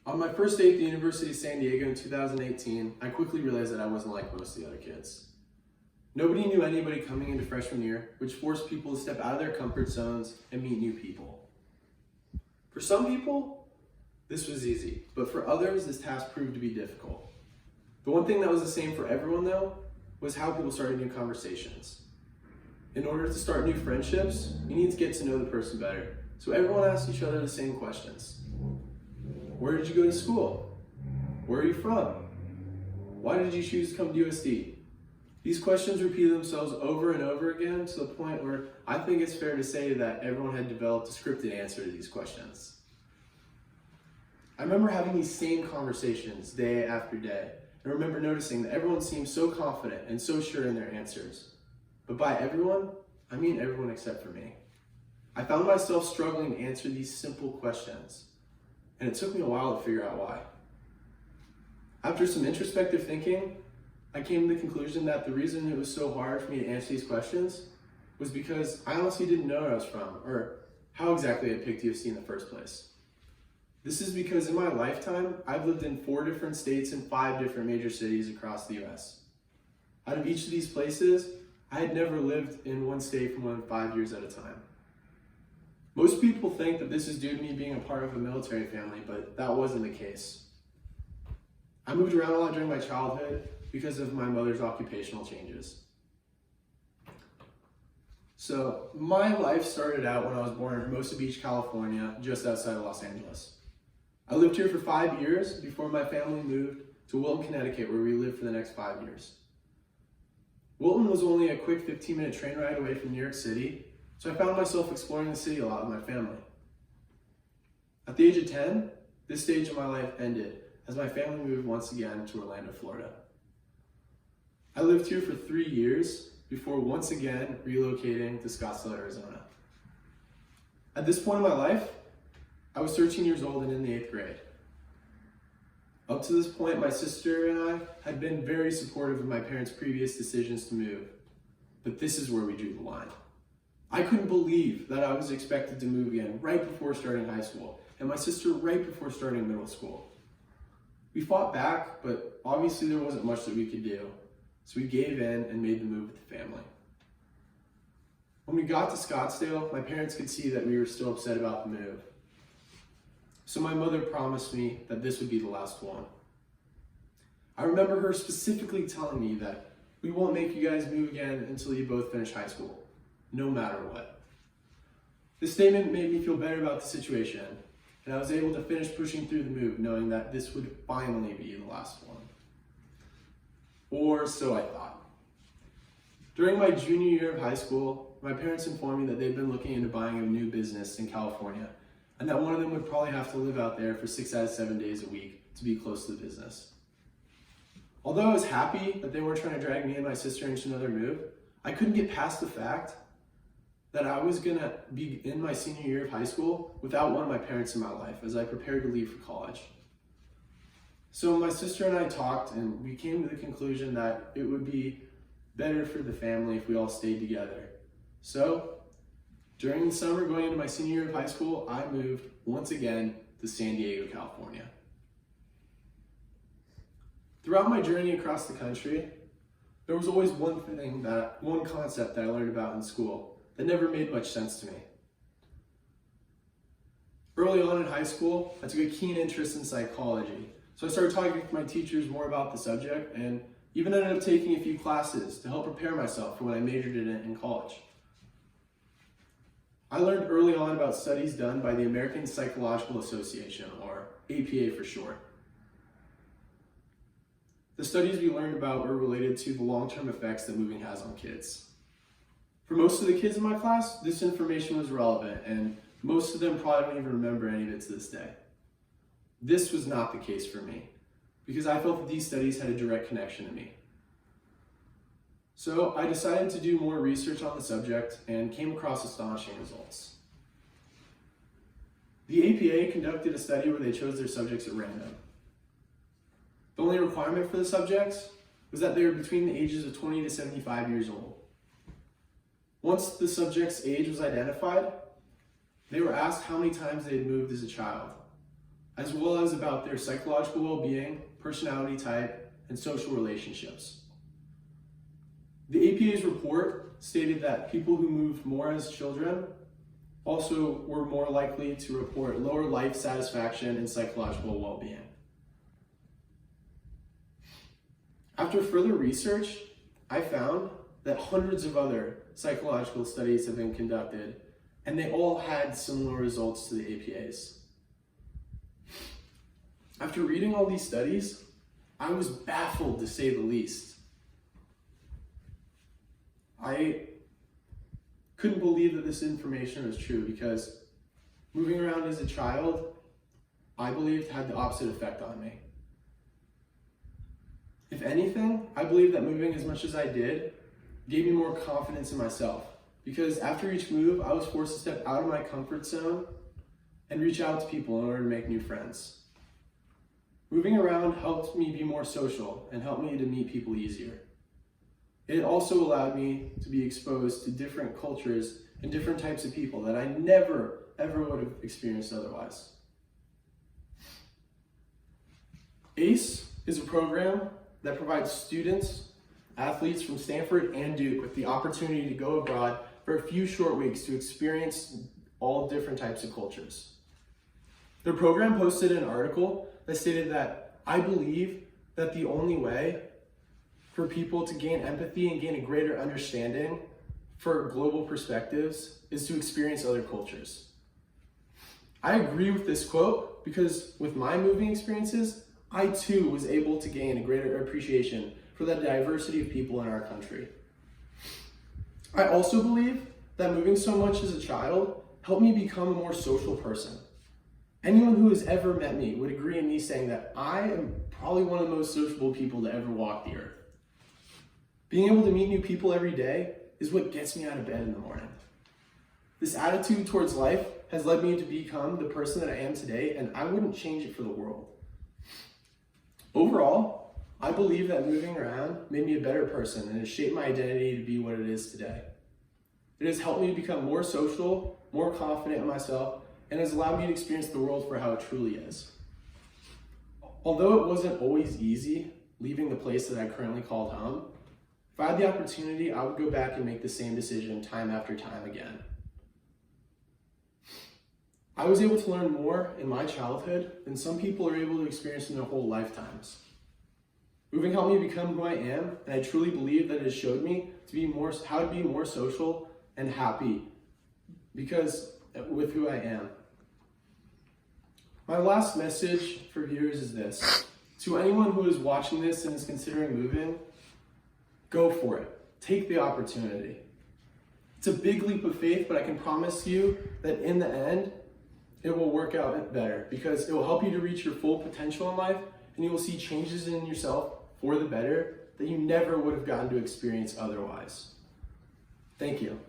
On my first day at the University of San Diego in 2018, I quickly realized that I wasn't like most of the other kids. Nobody knew anybody coming into freshman year, which forced people to step out of their comfort zones and meet new people. For some people, this was easy, but for others, this task proved to be difficult. The one thing that was the same for everyone though, was how people started new conversations. In order to start new friendships, you need to get to know the person better. So everyone asked each other the same questions. Where did you go to school? Where are you from? Why did you choose to come to USD? These questions repeated themselves over and over again to the point where I think it's fair to say that everyone had developed a scripted answer to these questions. I remember having these same conversations day after day, and remember noticing that everyone seemed so confident and so sure in their answers. But by everyone, I mean everyone except for me. I found myself struggling to answer these simple questions, and it took me a while to figure out why. After some introspective thinking, I came to the conclusion that the reason it was so hard for me to answer these questions was because I honestly didn't know where I was from or how exactly I picked USC in the first place. This is because in my lifetime, I've lived in 4 different states and 5 different major cities across the US. Out of each of these places, I had never lived in one state for more than 5 years at a time. Most people think that this is due to me being a part of a military family, but that wasn't the case. I moved around a lot during my childhood because of my mother's occupational changes. So my life started out when I was born in Hermosa Beach, California, just outside of Los Angeles. I lived here for 5 years before my family moved to Wilton, Connecticut, where we lived for the next 5 years. Wilton was only a quick 15-minute train ride away from New York City, so I found myself exploring the city a lot with my family. At the age of 10, this stage of my life ended as my family moved once again to Orlando, Florida. I lived here for 3 years before once again relocating to Scottsdale, Arizona. At this point in my life, I was 13 years old and in the 8th grade. Up to this point, my sister and I had been very supportive of my parents' previous decisions to move, but this is where we drew the line. I couldn't believe that I was expected to move again right before starting high school, and my sister right before starting middle school. We fought back, but obviously there wasn't much that we could do. So we gave in and made the move with the family. When we got to Scottsdale, my parents could see that we were still upset about the move. So my mother promised me that this would be the last one. I remember her specifically telling me that we won't make you guys move again until you both finish high school, no matter what. This statement made me feel better about the situation, and I was able to finish pushing through the move knowing that this would finally be the last one. Or so I thought. During my junior year of high school, my parents informed me that they'd been looking into buying a new business in California, and that one of them would probably have to live out there for 6 out of 7 days a week to be close to the business. Although I was happy that they weren't trying to drag me and my sister into another move, I couldn't get past the fact that I was gonna be in my senior year of high school without one of my parents in my life as I prepared to leave for college. So my sister and I talked, and we came to the conclusion that it would be better for the family if we all stayed together. So during the summer going into my senior year of high school, I moved once again to San Diego, California. Throughout my journey across the country, there was always one concept that I learned about in school that never made much sense to me. Early on in high school, I took a keen interest in psychology. So I started talking to my teachers more about the subject and even ended up taking a few classes to help prepare myself for what I majored in college. I learned early on about studies done by the American Psychological Association, or APA for short. The studies we learned about were related to the long-term effects that moving has on kids. For most of the kids in my class, this information was relevant, and most of them probably don't even remember any of it to this day. This was not the case for me, because I felt that these studies had a direct connection to me. So I decided to do more research on the subject and came across astonishing results. The APA conducted a study where they chose their subjects at random. The only requirement for the subjects was that they were between the ages of 20 to 75 years old. Once the subject's age was identified, they were asked how many times they had moved as a child. as well as about their psychological well-being, personality type, and social relationships. The APA's report stated that people who moved more as children also were more likely to report lower life satisfaction and psychological well-being. After further research, I found that hundreds of other psychological studies have been conducted, and they all had similar results to the APA's. After reading all these studies, I was baffled, to say the least. I couldn't believe that this information was true, because moving around as a child, I believed, had the opposite effect on me. If anything, I believe that moving as much as I did gave me more confidence in myself, because after each move, I was forced to step out of my comfort zone and reach out to people in order to make new friends. Moving around helped me be more social and helped me to meet people easier. It also allowed me to be exposed to different cultures and different types of people that I never, ever would have experienced otherwise. ACE is a program that provides students, athletes from Stanford and Duke with the opportunity to go abroad for a few short weeks to experience all different types of cultures. The program posted an article that stated that I believe that the only way for people to gain empathy and gain a greater understanding for global perspectives is to experience other cultures. I agree with this quote because with my moving experiences, I too was able to gain a greater appreciation for the diversity of people in our country. I also believe that moving so much as a child helped me become a more social person. Anyone who has ever met me would agree in me saying that I am probably one of the most sociable people to ever walk the earth. Being able to meet new people every day is what gets me out of bed in the morning. This attitude towards life has led me to become the person that I am today, and I wouldn't change it for the world. Overall, I believe that moving around made me a better person and has shaped my identity to be what it is today. It has helped me to become more social, more confident in myself, and has allowed me to experience the world for how it truly is. Although it wasn't always easy leaving the place that I currently called home, if I had the opportunity, I would go back and make the same decision time after time again. I was able to learn more in my childhood than some people are able to experience in their whole lifetimes. Moving helped me become who I am, and I truly believe that it has showed me how to be more social and happy with who I am. My last message for viewers is this. To anyone who is watching this and is considering moving, go for it. Take the opportunity. It's a big leap of faith, but I can promise you that in the end, it will work out better because it will help you to reach your full potential in life, and you will see changes in yourself for the better that you never would have gotten to experience otherwise. Thank you.